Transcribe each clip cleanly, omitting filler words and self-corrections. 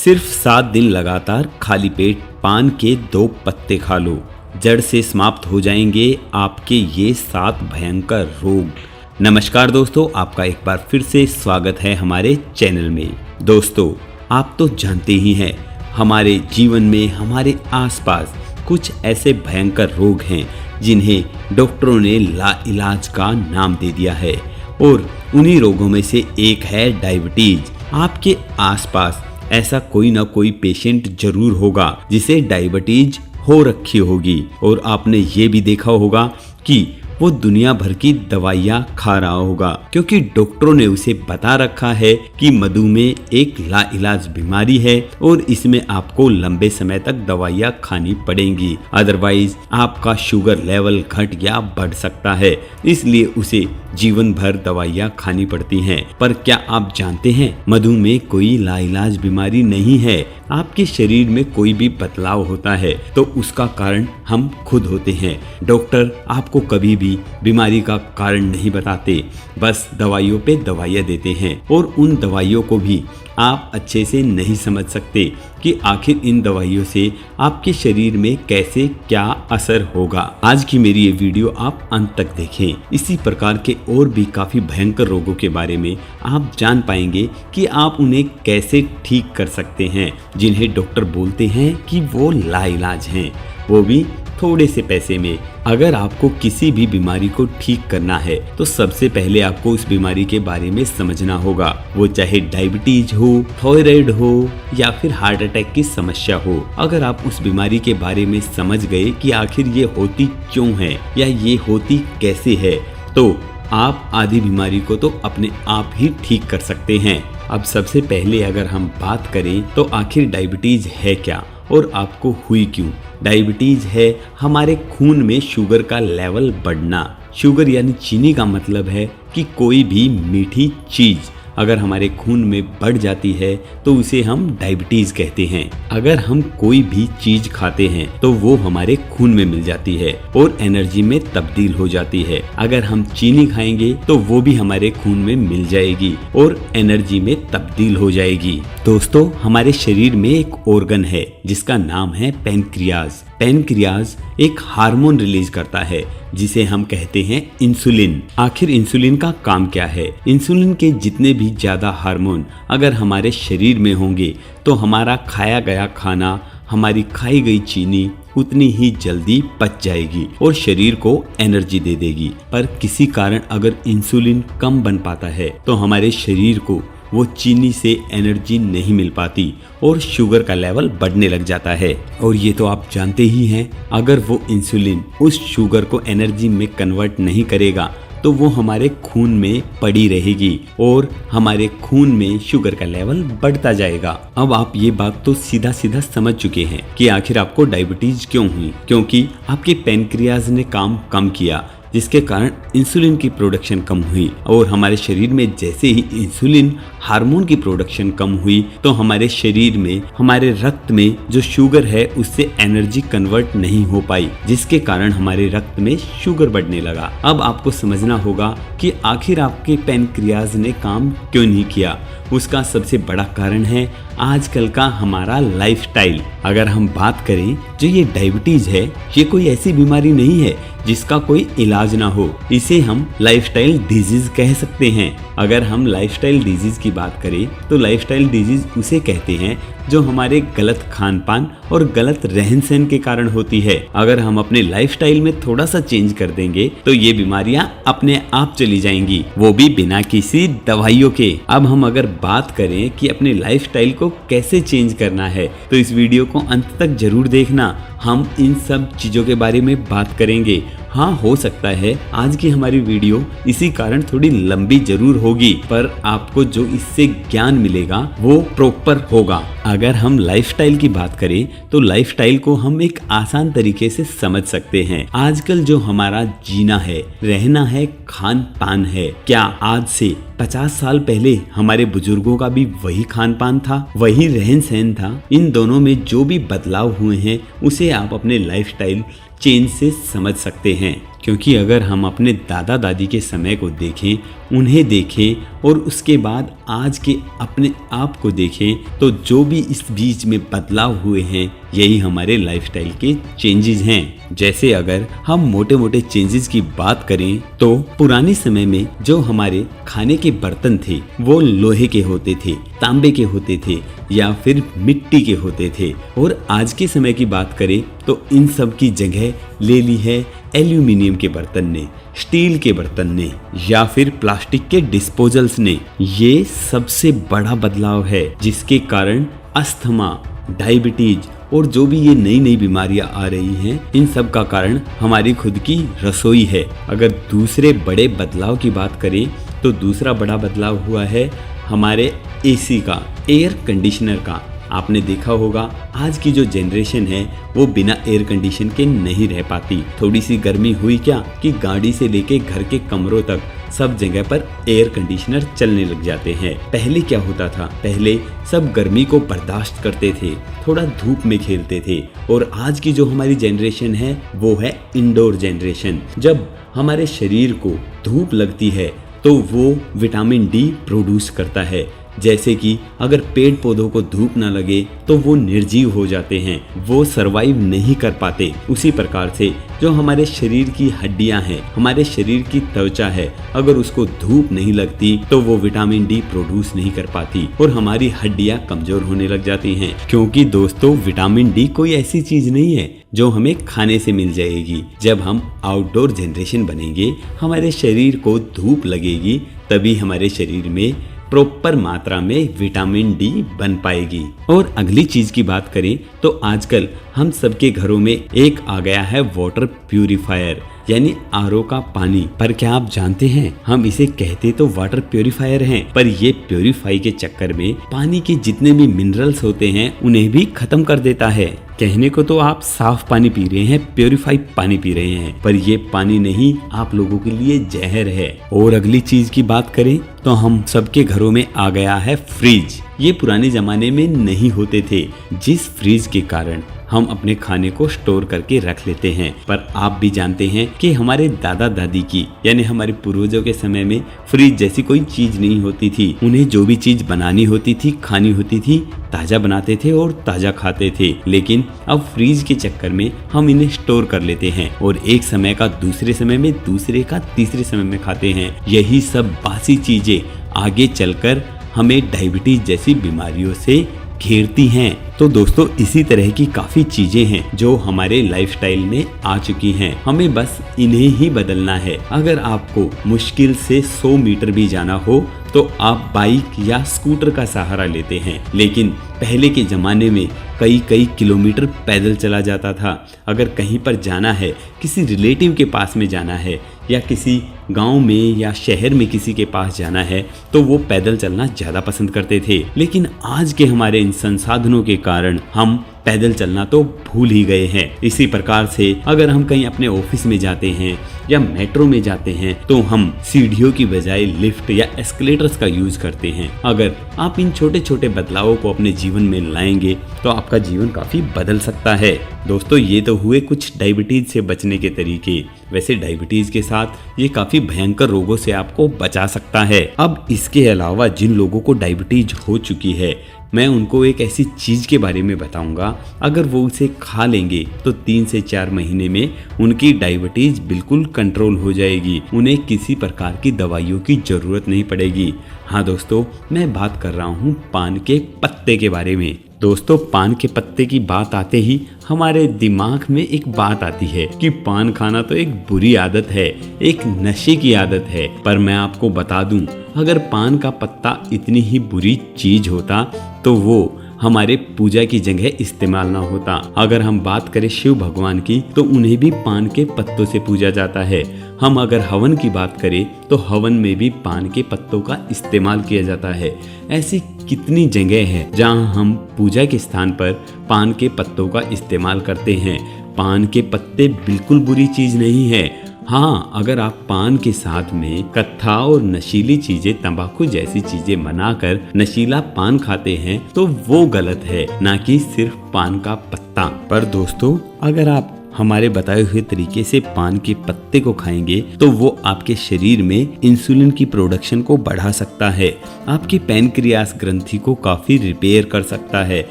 सिर्फ 7 दिन लगातार खाली पेट पान के 2 पत्ते खा लो, जड़ से समाप्त हो जाएंगे आपके ये 7 भयंकर रोग। नमस्कार दोस्तों, आपका एक बार फिर से स्वागत है हमारे चैनल में। दोस्तों, आप तो जानते ही हैं हमारे जीवन में हमारे आसपास कुछ ऐसे भयंकर रोग हैं जिन्हें डॉक्टरों ने लाइलाज का नाम दे दिया है, और उन्हीं रोगों में से एक है डायबिटीज। आपके आसपास ऐसा कोई ना कोई पेशेंट जरूर होगा जिसे डायबिटीज हो रखी होगी, और आपने ये भी देखा होगा कि वो दुनिया भर की दवाइयाँ खा रहा होगा, क्योंकि डॉक्टरों ने उसे बता रखा है कि मधुमेह एक लाइलाज बीमारी है और इसमें आपको लंबे समय तक दवाइयाँ खानी पड़ेंगी, अदरवाइज आपका शुगर लेवल घट या बढ़ सकता है, इसलिए उसे जीवन भर दवाइयाँ खानी पड़ती हैं। पर क्या आप जानते हैं मधुमेह कोई लाइलाज बीमारी नहीं है। आपके शरीर में कोई भी बदलाव होता है तो उसका कारण हम खुद होते हैं। डॉक्टर आपको कभी भी बीमारी का कारण नहीं बताते, बस दवाइयों पे दवाइयाँ देते हैं, और उन दवाइयों को भी आप अच्छे से नहीं समझ सकते कि आखिर इन दवाइयों से आपके शरीर में कैसे क्या असर होगा। आज की मेरी ये वीडियो आप अंत तक देखें। इसी प्रकार के और भी काफी भयंकर रोगों के बारे में आप जान पाएंगे कि आप उन्हें कैसे ठीक कर सकते हैं, जिन्हें डॉक्टर बोलते हैं कि वो लाइलाज हैं, वो भी थोड़े से पैसे में। अगर आपको किसी भी बीमारी को ठीक करना है तो सबसे पहले आपको उस बीमारी के बारे में समझना होगा, वो चाहे डायबिटीज हो, थायराइड हो या फिर हार्ट अटैक की समस्या हो। अगर आप उस बीमारी के बारे में समझ गए कि आखिर ये होती क्यों है या ये होती कैसे है, तो आप आधी बीमारी को तो अपने आप ही ठीक कर सकते हैं। अब सबसे पहले अगर हम बात करें तो आखिर डायबिटीज है क्या और आपको हुई क्यों। डायबिटीज है हमारे खून में शुगर का लेवल बढ़ना। शुगर यानी चीनी का मतलब है कि कोई भी मीठी चीज अगर हमारे खून में बढ़ जाती है तो उसे हम डायबिटीज कहते हैं। अगर हम कोई भी चीज खाते हैं तो वो हमारे खून में मिल जाती है और एनर्जी में तब्दील हो जाती है। अगर हम चीनी खाएंगे तो वो भी हमारे खून में मिल जाएगी और एनर्जी में तब्दील हो जाएगी। दोस्तों, हमारे शरीर में एक ऑर्गन है जिसका नाम है पैनक्रियाज। पैनक्रियाज एक हार्मोन रिलीज करता है जिसे हम कहते हैं इंसुलिन। आखिर इंसुलिन का काम क्या है? इंसुलिन के जितने भी ज्यादा हार्मोन अगर हमारे शरीर में होंगे तो हमारा खाया गया खाना, हमारी खाई गई चीनी उतनी ही जल्दी पच जाएगी और शरीर को एनर्जी दे देगी। पर किसी कारण अगर इंसुलिन कम बन पाता है तो हमारे शरीर को वो चीनी से एनर्जी नहीं मिल पाती और शुगर का लेवल बढ़ने लग जाता है। और ये तो आप जानते ही हैं, अगर वो इंसुलिन उस शुगर को एनर्जी में कन्वर्ट नहीं करेगा तो वो हमारे खून में पड़ी रहेगी और हमारे खून में शुगर का लेवल बढ़ता जाएगा। अब आप ये बात तो सीधा सीधा समझ चुके हैं कि आखिर आपको डायबिटीज क्यों हुई, क्योंकि आपके पैनक्रियाज ने काम कम किया, जिसके कारण इंसुलिन की प्रोडक्शन कम हुई, और हमारे शरीर में जैसे ही इंसुलिन हार्मोन की प्रोडक्शन कम हुई तो हमारे शरीर में, हमारे रक्त में जो शुगर है उससे एनर्जी कन्वर्ट नहीं हो पाई, जिसके कारण हमारे रक्त में शुगर बढ़ने लगा। अब आपको समझना होगा कि आखिर आपके पैनक्रियाज ने काम क्यों नहीं किया। उसका सबसे बड़ा कारण है आजकल का हमारा लाइफस्टाइल। अगर हम बात करें, जो ये डायबिटीज है ये कोई ऐसी बीमारी नहीं है जिसका कोई इलाज ना हो, इसे हम लाइफस्टाइल डिजीज कह सकते हैं। अगर हम लाइफस्टाइल डिजीज की बात करें तो लाइफस्टाइल डिजीज उसे कहते हैं जो हमारे गलत खान पान और गलत रहन सहन के कारण होती है। अगर हम अपने लाइफस्टाइल में थोड़ा सा चेंज कर देंगे तो ये बीमारियां अपने आप चली जाएंगी, वो भी बिना किसी दवाइयों के। अब हम अगर बात करें कि अपने लाइफस्टाइल को कैसे चेंज करना है तो इस वीडियो को अंत तक जरूर देखना। हम इन सब चीजों के बारे में बात करेंगे। हाँ, हो सकता है आज की हमारी वीडियो इसी कारण थोड़ी लंबी जरूर होगी, पर आपको जो इससे ज्ञान मिलेगा वो प्रॉपर होगा। अगर हम लाइफस्टाइल की बात करें तो लाइफस्टाइल को हम एक आसान तरीके से समझ सकते हैं। आजकल जो हमारा जीना है, रहना है, खान पान है, क्या आज से 50 साल पहले हमारे बुजुर्गों का भी वही खान पान था, वही रहन सहन था? इन दोनों में जो भी बदलाव हुए हैं उसे आप अपने लाइफस्टाइल चेंज से समझ सकते हैं। क्योंकि अगर हम अपने दादा दादी के समय को देखें उन्हें देखें और उसके बाद आज के अपने आप को देखें तो जो भी इस बीच में बदलाव हुए हैं यही हमारे लाइफस्टाइल के चेंजेस हैं। जैसे अगर हम मोटे मोटे चेंजेस की बात करें तो पुराने समय में जो हमारे खाने के बर्तन थे वो लोहे के होते थे, तांबे के होते थे या फिर मिट्टी के होते थे, और आज के समय की बात करें तो इन सब की जगह ले ली है एल्यूमिनियम के बर्तन ने, स्टील के बर्तन ने या फिर प्लास्टिक के डिस्पोजल्स ने। ये सबसे बड़ा बदलाव है जिसके कारण अस्थमा, डायबिटीज और जो भी ये नई नई बीमारियां आ रही हैं, इन सब का कारण हमारी खुद की रसोई है। अगर दूसरे बड़े बदलाव की बात करें तो दूसरा बड़ा बदलाव हुआ है हमारे एसी का, एयर कंडीशनर का। आपने देखा होगा आज की जो जनरेशन है वो बिना एयर कंडीशन के नहीं रह पाती। थोड़ी सी गर्मी हुई क्या कि गाड़ी से लेके घर के कमरों तक सब जगह पर एयर कंडीशनर चलने लग जाते हैं। पहले क्या होता था, पहले सब गर्मी को बर्दाश्त करते थे, थोड़ा धूप में खेलते थे, और आज की जो हमारी जनरेशन है वो है इंडोर जनरेशन। जब हमारे शरीर को धूप लगती है तो वो विटामिन डी प्रोड्यूस करता है। जैसे कि अगर पेड़ पौधों को धूप ना लगे तो वो निर्जीव हो जाते हैं, वो सरवाइव नहीं कर पाते। उसी प्रकार से जो हमारे शरीर की हड्डियां हैं, हमारे शरीर की त्वचा है, अगर उसको धूप नहीं लगती तो वो विटामिन डी प्रोड्यूस नहीं कर पाती और हमारी हड्डियां कमजोर होने लग जाती हैं। क्योंकि दोस्तों विटामिन डी कोई ऐसी चीज नहीं है जो हमें खाने से मिल जाएगी। जब हम आउटडोर जनरेशन बनेंगे, हमारे शरीर को धूप लगेगी, तभी हमारे शरीर में प्रॉपर मात्रा में विटामिन डी बन पाएगी। और अगली चीज की बात करें तो आजकल हम सबके घरों में एक आ गया है वाटर प्यूरिफायर, यानी आरओ का पानी। पर क्या आप जानते हैं, हम इसे कहते तो वाटर प्यूरिफायर हैं, पर ये प्यूरिफाई के चक्कर में पानी के जितने भी मिनरल्स होते हैं उन्हें भी खत्म कर देता है। कहने को तो आप साफ पानी पी रहे हैं, प्यूरिफाइड पानी पी रहे हैं, पर ये पानी नहीं, आप लोगों के लिए जहर है। और अगली चीज की बात करें तो हम सबके घरों में आ गया है फ्रिज। ये पुराने जमाने में नहीं होते थे, जिस फ्रिज के कारण हम अपने खाने को स्टोर करके रख लेते हैं। पर आप भी जानते हैं कि हमारे दादा दादी की यानी हमारे पूर्वजों के समय में फ्रिज जैसी कोई चीज नहीं होती थी। उन्हें जो भी चीज बनानी होती थी, खानी होती थी, ताजा बनाते थे और ताजा खाते थे। लेकिन अब फ्रीज के चक्कर में हम इन्हें स्टोर कर लेते हैं और एक समय का दूसरे समय में, दूसरे का तीसरे समय में खाते हैं। यही सब बासी चीजें आगे चलकर हमें डायबिटीज जैसी बीमारियों से घेरती हैं। तो दोस्तों इसी तरह की काफी चीजें हैं जो हमारे लाइफस्टाइल में आ चुकी हैं, हमें बस इन्हें ही बदलना है। अगर आपको मुश्किल से 100 मीटर भी जाना हो तो आप बाइक या स्कूटर का सहारा लेते हैं, लेकिन पहले के जमाने में कई किलोमीटर पैदल चला जाता था। अगर कहीं पर जाना है, किसी रिलेटिव के पास में जाना है या किसी गांव में या शहर में किसी के पास जाना है तो वो पैदल चलना ज्यादा पसंद करते थे। लेकिन आज के हमारे इन संसाधनों के कारण हम पैदल चलना तो भूल ही गए हैं। इसी प्रकार से अगर हम कहीं अपने ऑफिस में जाते हैं या मेट्रो में जाते हैं तो हम सीढ़ियों की बजाय लिफ्ट या एस्केलेटर्स का यूज करते हैं। अगर आप इन छोटे छोटे बदलावों को अपने जीवन में लाएंगे तो आपका जीवन काफी बदल सकता है। दोस्तों ये तो हुए कुछ डायबिटीज से बचने के तरीके। वैसे डायबिटीज के साथ ये काफी भयंकर रोगों से आपको बचा सकता है। अब इसके अलावा जिन लोगों को डायबिटीज हो चुकी है, मैं उनको एक ऐसी चीज के बारे में बताऊंगा, अगर वो उसे खा लेंगे तो 3 से 4 महीने में उनकी डायबिटीज बिल्कुल कंट्रोल हो जाएगी। उन्हें किसी प्रकार की दवाइयों की जरूरत नहीं पड़ेगी। हाँ दोस्तों, मैं बात कर रहा हूँ पान के पत्ते के बारे में। दोस्तों पान के पत्ते की बात आते ही हमारे दिमाग में एक बात आती है कि पान खाना तो एक बुरी आदत है, एक नशे की आदत है। पर मैं आपको बता दूं, अगर पान का पत्ता इतनी ही बुरी चीज होता तो वो हमारे पूजा की जगह इस्तेमाल ना होता। अगर हम बात करें शिव भगवान की तो उन्हें भी पान के पत्तों से पूजा जाता है। हम अगर हवन की बात करें तो हवन में भी पान के पत्तों का इस्तेमाल किया जाता है। ऐसी कितनी जगह है जहां हम पूजा के स्थान पर पान के पत्तों का इस्तेमाल करते हैं। पान के पत्ते बिल्कुल बुरी चीज नहीं है। हाँ, अगर आप पान के साथ में कत्था और नशीली चीजें, तंबाकू जैसी चीजें बनाकर नशीला पान खाते हैं तो वो गलत है, ना कि सिर्फ पान का पत्ता। पर दोस्तों अगर आप हमारे बताए हुए तरीके से पान के पत्ते को खाएंगे तो वो आपके शरीर में इंसुलिन की प्रोडक्शन को बढ़ा सकता है, आपकी पैनक्रियास ग्रंथि को काफी रिपेयर कर सकता है,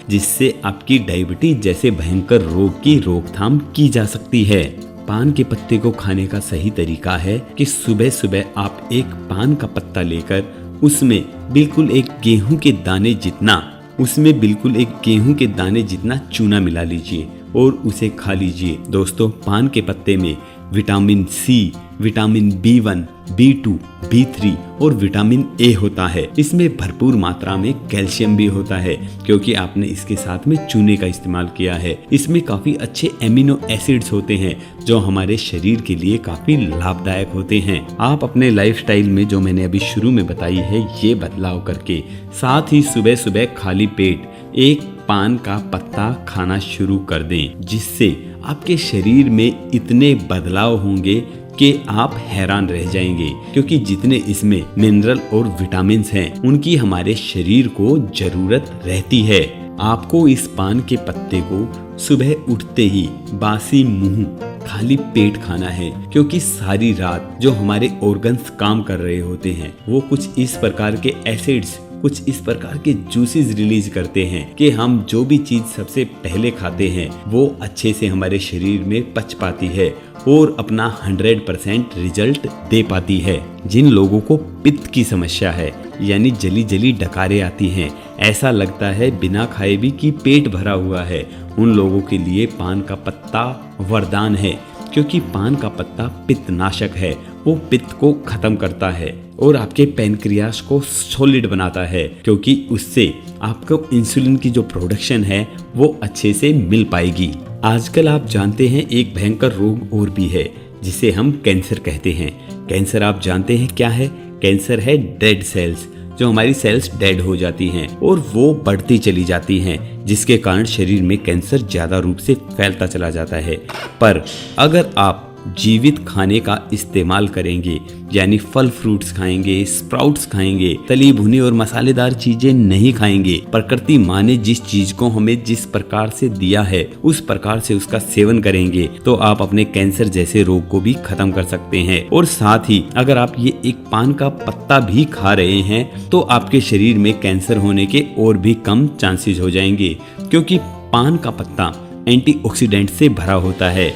जिससे आपकी डायबिटीज जैसे भयंकर रोग की रोकथाम की जा सकती है। पान के पत्ते को खाने का सही तरीका है कि सुबह सुबह आप एक पान का पत्ता लेकर उसमें बिल्कुल एक गेहूं के दाने जितना चूना मिला लीजिए और उसे खा लीजिए। दोस्तों, पान के पत्ते में vitamin C, vitamin B1, B2, B3 और विटामिन A होता है। इसमें भरपूर मात्रा में कैल्शियम भी होता है क्योंकि आपने इसके साथ में चूने का इस्तेमाल किया है। इसमें काफी अच्छे एमिनो एसिड्स होते हैं जो हमारे शरीर के लिए काफी लाभदायक होते हैं। आप अपने लाइफस्टाइल में जो मैंने अभी शुरू में बताई है ये बदलाव करके साथ ही सुबह सुबह खाली पेट एक पान का पत्ता खाना शुरू कर दें, जिससे आपके शरीर में इतने बदलाव होंगे कि आप हैरान रह जाएंगे, क्योंकि जितने इसमें मिनरल और विटामिन्स हैं उनकी हमारे शरीर को जरूरत रहती है। आपको इस पान के पत्ते को सुबह उठते ही बासी मुंह खाली पेट खाना है, क्योंकि सारी रात जो हमारे ऑर्गन्स काम कर रहे होते हैं वो कुछ इस प्रकार के एसिड्स, कुछ इस प्रकार के जूसेस रिलीज करते हैं कि हम जो भी चीज सबसे पहले खाते हैं वो अच्छे से हमारे शरीर में पच पाती है और अपना 100% रिजल्ट दे पाती है। जिन लोगों को पित्त की समस्या है यानी जली जली डकारें आती हैं, ऐसा लगता है बिना खाए भी कि पेट भरा हुआ है, उन लोगों के लिए पान का पत्ता वरदान है, क्योंकि पान का पत्ता पित्तनाशक है। वो पित्त को खत्म करता है और आपके पैनक्रियास को सॉलिड बनाता है, क्योंकि उससे आपको इंसुलिन की जो प्रोडक्शन है वो अच्छे से मिल पाएगी। आजकल आप जानते हैं एक भयंकर रोग और भी है जिसे हम कैंसर कहते हैं। कैंसर आप जानते हैं क्या है? कैंसर है डेड सेल्स, जो हमारी सेल्स डेड हो जाती हैं और वो बढ़ती चली जाती हैं, जिसके कारण शरीर में कैंसर ज्यादा रूप से फैलता चला जाता है। पर अगर आप जीवित खाने का इस्तेमाल करेंगे, यानी फल फ्रूट्स खाएंगे, स्प्राउट्स खाएंगे, तली भुनी और मसालेदार चीजें नहीं खाएंगे, प्रकृति माँ ने जिस चीज को हमें जिस प्रकार से दिया है उस प्रकार से उसका सेवन करेंगे, तो आप अपने कैंसर जैसे रोग को भी खत्म कर सकते हैं। और साथ ही अगर आप ये एक पान का पत्ता भी खा रहे हैं तो आपके शरीर में कैंसर होने के और भी कम चांसेस हो जाएंगे, क्योंकि पान का पत्ता एंटीऑक्सीडेंट से भरा होता है।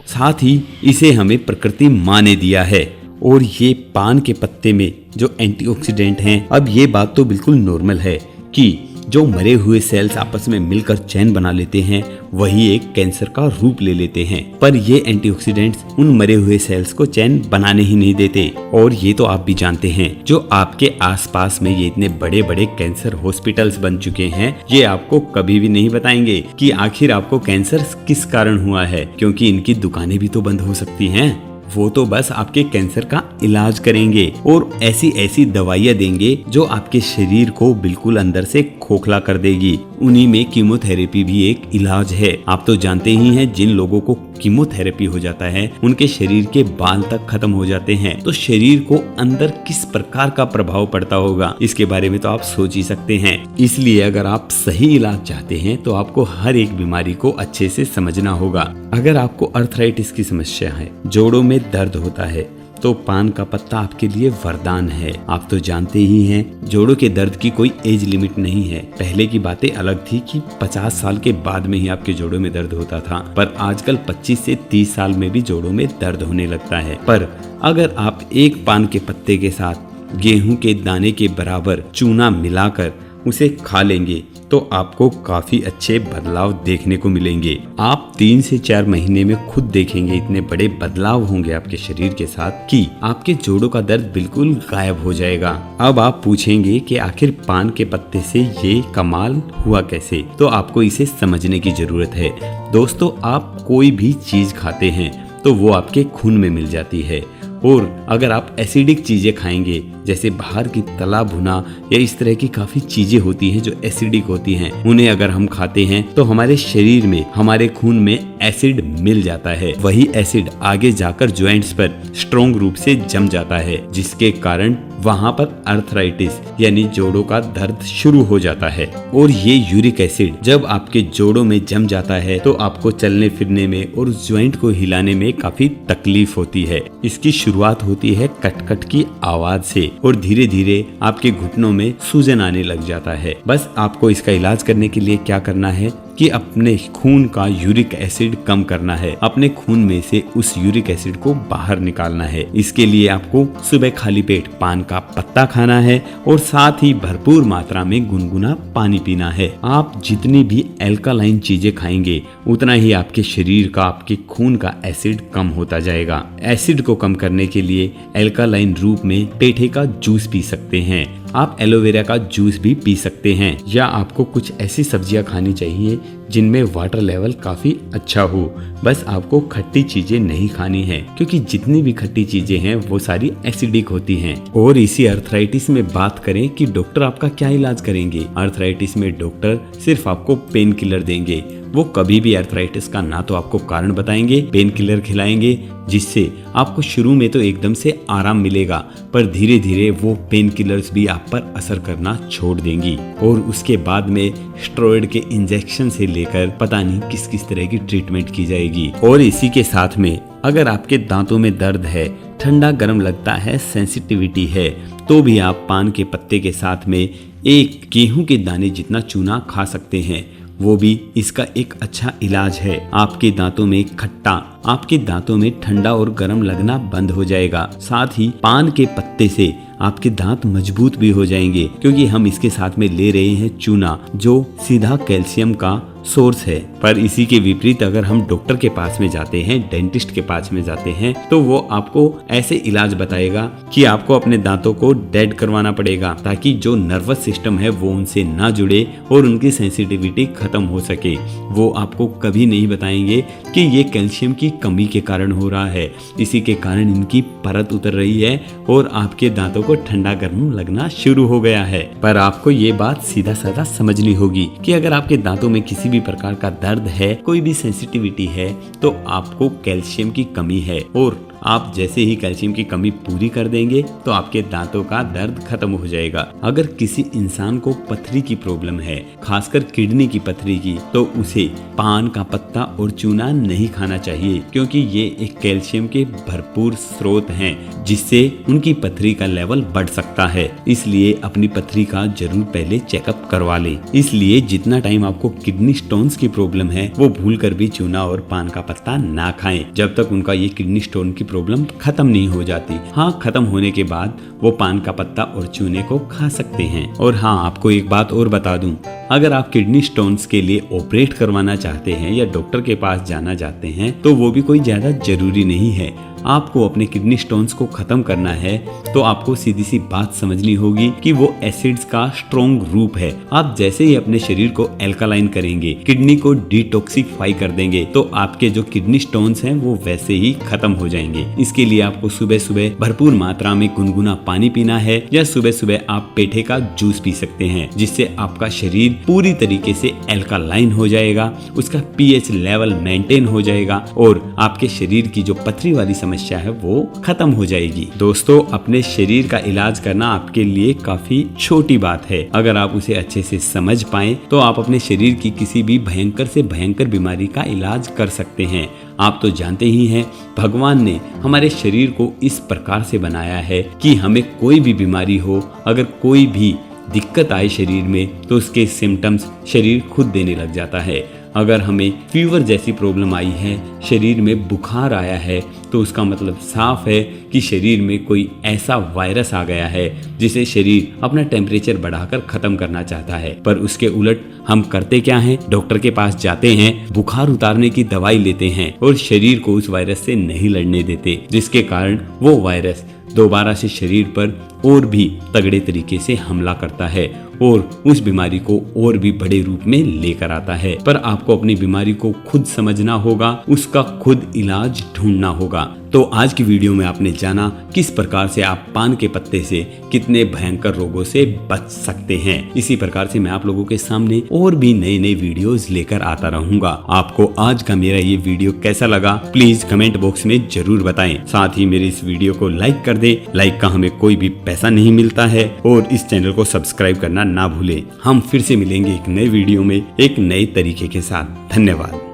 साथ ही इसे हमें प्रकृति माँ ने दिया है और ये पान के पत्ते में जो एंटीऑक्सीडेंट हैं, अब ये बात तो बिल्कुल नॉर्मल है कि जो मरे हुए सेल्स आपस में मिलकर चैन बना लेते हैं वही एक कैंसर का रूप ले लेते हैं, पर ये एंटीऑक्सीडेंट्स उन मरे हुए सेल्स को चैन बनाने ही नहीं देते। और ये तो आप भी जानते हैं, जो आपके आसपास में ये इतने बड़े बड़े कैंसर हॉस्पिटल्स बन चुके हैं, ये आपको कभी भी नहीं बताएंगे कि आखिर आपको कैंसर किस कारण हुआ है, क्योंकि इनकी दुकानें भी तो बंद हो सकती हैं। वो तो बस आपके कैंसर का इलाज करेंगे और ऐसी ऐसी दवाइयाँ देंगे जो आपके शरीर को बिल्कुल अंदर से खोखला कर देगी। उन्हीं में कीमोथेरेपी भी एक इलाज है। आप तो जानते ही हैं, जिन लोगों को कीमोथेरेपी हो जाता है उनके शरीर के बाल तक खत्म हो जाते हैं, तो शरीर को अंदर किस प्रकार का प्रभाव पड़ता होगा इसके बारे में तो आप सोच ही सकते हैं। इसलिए अगर आप सही इलाज चाहते हैं तो आपको हर एक बीमारी को अच्छे से समझना होगा। अगर आपको अर्थराइटिस की समस्या है, जोड़ों में दर्द होता है, तो पान का पत्ता आपके लिए वरदान है। आप तो जानते ही हैं, जोड़ों के दर्द की कोई एज लिमिट नहीं है। पहले की बातें अलग थी कि 50 साल के बाद में ही आपके जोड़ों में दर्द होता था, पर आजकल 25 से 30 साल में भी जोड़ों में दर्द होने लगता है। पर अगर आप एक पान के पत्ते के साथ गेहूं के दाने के बराबर चूना मिलाकर उसे खा लेंगे तो आपको काफी अच्छे बदलाव देखने को मिलेंगे। आप 3 से 4 महीने में खुद देखेंगे इतने बड़े बदलाव होंगे आपके शरीर के साथ कि आपके जोड़ों का दर्द बिल्कुल गायब हो जाएगा। अब आप पूछेंगे कि आखिर पान के पत्ते से ये कमाल हुआ कैसे, तो आपको इसे समझने की जरूरत है। दोस्तों, आप कोई भी चीज खाते हैं तो वो आपके खून में मिल जाती है, और अगर आप एसिडिक चीजें खाएंगे, जैसे बाहर की तला भुना या इस तरह की काफी चीजें होती हैं जो एसिडिक होती हैं, उन्हें अगर हम खाते हैं तो हमारे शरीर में, हमारे खून में एसिड मिल जाता है। वही एसिड आगे जाकर जॉइंट्स पर स्ट्रॉन्ग रूप से जम जाता है, जिसके कारण वहाँ पर अर्थराइटिस यानी जोड़ों का दर्द शुरू हो जाता है। और ये यूरिक एसिड जब आपके जोड़ों में जम जाता है तो आपको चलने फिरने में और ज्वाइंट को हिलाने में काफी तकलीफ होती है। इसकी शुरुआत होती है कट-कट की आवाज से और धीरे धीरे आपके घुटनों में सूजन आने लग जाता है। बस आपको इसका इलाज करने के लिए क्या करना है कि अपने खून का यूरिक एसिड कम करना है, अपने खून में से उस यूरिक एसिड को बाहर निकालना है। इसके लिए आपको सुबह खाली पेट पान का पत्ता खाना है और साथ ही भरपूर मात्रा में गुनगुना पानी पीना है। आप जितनी भी एल्कालाइन चीजें खाएंगे उतना ही आपके शरीर का, आपके खून का एसिड कम होता जाएगा। एसिड को कम करने के लिए एल्कालाइन रूप में पेठे का जूस पी सकते हैं, आप एलोवेरा का जूस भी पी सकते हैं, या आपको कुछ ऐसी सब्जियां खानी चाहिए जिनमें वाटर लेवल काफी अच्छा हो। बस आपको खट्टी चीजें नहीं खानी है, क्योंकि जितनी भी खट्टी चीजें हैं वो सारी एसिडिक होती हैं। और इसी अर्थराइटिस में बात करें कि डॉक्टर आपका क्या इलाज करेंगे। अर्थराइटिस में डॉक्टर सिर्फ आपको पेन किलर देंगे। वो कभी भी अर्थराइटिस का ना तो आपको कारण बताएंगे, पेन किलर खिलाएंगे जिससे आपको शुरू में तो एकदम से आराम मिलेगा, पर धीरे धीरे वो पेन किलर्स भी आप पर असर करना छोड़ देंगी और उसके बाद में स्टेरॉइड के इंजेक्शन से लेकर पता नहीं किस किस तरह की ट्रीटमेंट की जाएगी। और इसी के साथ में अगर आपके दांतों में दर्द है, ठंडा गर्म लगता है, सेंसिटिविटी है, तो भी आप पान के पत्ते के साथ में एक गेहूं के दाने जितना चूना खा सकते हैं। वो भी इसका एक अच्छा इलाज है। आपके दांतों में खट्टा, आपके दांतों में ठंडा और गर्म लगना बंद हो जाएगा। साथ ही पान के पत्ते से आपके दांत मजबूत भी हो जाएंगे, क्योंकि हम इसके साथ में ले रहे हैं चूना जो सीधा कैल्शियम का सोर्स है। पर इसी के विपरीत अगर हम डॉक्टर के पास में जाते हैं, डेंटिस्ट के पास में जाते हैं, तो वो आपको ऐसे इलाज बताएगा कि आपको अपने दांतों को डेड करवाना पड़ेगा, ताकि जो नर्वस सिस्टम है वो उनसे ना जुड़े और उनकी सेंसिटिविटी खत्म हो सके। वो आपको कभी नहीं बताएंगे कि ये कैल्शियम की कमी के कारण हो रहा है, इसी के कारण इनकी परत उतर रही है और आपके दांतों को ठंडा गर्म लगना शुरू हो गया है। पर आपको ये बात सीधा साधा समझनी होगी कि अगर आपके दांतों में किसी भी प्रकार का दर्द है, कोई भी सेंसिटिविटी है, तो आपको कैल्शियम की कमी है। और आप जैसे ही कैल्शियम की कमी पूरी कर देंगे तो आपके दांतों का दर्द खत्म हो जाएगा। अगर किसी इंसान को पथरी की प्रॉब्लम है, खासकर किडनी की पथरी की, तो उसे पान का पत्ता और चूना नहीं खाना चाहिए, क्योंकि ये एक कैल्शियम के भरपूर स्रोत हैं, जिससे उनकी पथरी का लेवल बढ़ सकता है। इसलिए अपनी पथरी का जरूर पहले चेकअप करवा लें। इसलिए जितना टाइम आपको किडनी स्टोन्स की प्रॉब्लम है, वो भूल कर भी चूना और पान का पत्ता ना खाएं, जब तक उनका ये किडनी स्टोन की प्रॉब्लम खत्म नहीं हो जाती। हाँ, खत्म होने के बाद वो पान का पत्ता और चूने को खा सकते हैं। और हाँ, आपको एक बात और बता दूं, अगर आप किडनी स्टोन्स के लिए ऑपरेट करवाना चाहते हैं या डॉक्टर के पास जाना चाहते हैं, तो वो भी कोई ज्यादा जरूरी नहीं है। आपको अपने किडनी स्टोन्स को खत्म करना है तो आपको सीधी सी बात समझनी होगी कि वो एसिड्स का स्ट्रॉन्ग रूप है। आप जैसे ही अपने शरीर को एल्कालाइन करेंगे, किडनी को डिटॉक्सिफाई कर देंगे, तो आपके जो किडनी स्टोन्स हैं वो वैसे ही खत्म हो जाएंगे। इसके लिए आपको सुबह सुबह भरपूर मात्रा में गुनगुना पानी पीना है, या सुबह सुबह आप पेठे का जूस पी सकते हैं, जिससे आपका शरीर पूरी तरीके से एल्कालाइन हो जाएगा, उसका पीएच लेवल मेंटेन हो जाएगा और आपके शरीर की जो पथरी वाली समस्या है वो खत्म हो जाएगी। दोस्तों, अपने शरीर का इलाज करना आपके लिए काफी छोटी बात है। अगर आप उसे अच्छे से समझ पाएं तो आप अपने शरीर की किसी भी भयंकर से भयंकर बीमारी का इलाज कर सकते हैं। आप तो जानते ही हैं, भगवान ने हमारे शरीर को इस प्रकार से बनाया है कि हमें कोई भी बीमारी हो, अगर कोई भी दिक्कत आए शरीर में, तो उसके सिम्टम्स शरीर खुद देने लग जाता है। अगर हमें फीवर जैसी प्रॉब्लम आई है, शरीर में बुखार आया है, तो उसका मतलब साफ है कि शरीर में कोई ऐसा वायरस आ गया है जिसे शरीर अपना टेम्परेचर बढ़ाकर खत्म करना चाहता है। पर उसके उलट हम करते क्या हैं? डॉक्टर के पास जाते हैं, बुखार उतारने की दवाई लेते हैं और शरीर को उस वायरस से नहीं लड़ने देते, जिसके कारण वो वायरस दोबारा से शरीर पर और भी तगड़े तरीके से हमला करता है और उस बीमारी को और भी बड़े रूप में लेकर आता है। पर आपको अपनी बीमारी को खुद समझना होगा, उसका खुद इलाज ढूंढना होगा। तो आज की वीडियो में आपने जाना किस प्रकार से आप पान के पत्ते से कितने भयंकर रोगों से बच सकते हैं। इसी प्रकार से मैं आप लोगों के सामने और भी नए नए वीडियोस लेकर आता रहूंगा। आपको आज का मेरा ये वीडियो कैसा लगा प्लीज कमेंट बॉक्स में जरूर बताएं। साथ ही मेरे इस वीडियो को लाइक कर दें। लाइक का हमें कोई भी पैसा नहीं मिलता है और इस चैनल को सब्सक्राइब करना ना भूलें। हम फिर से मिलेंगे एक नए वीडियो में एक नए तरीके के साथ। धन्यवाद।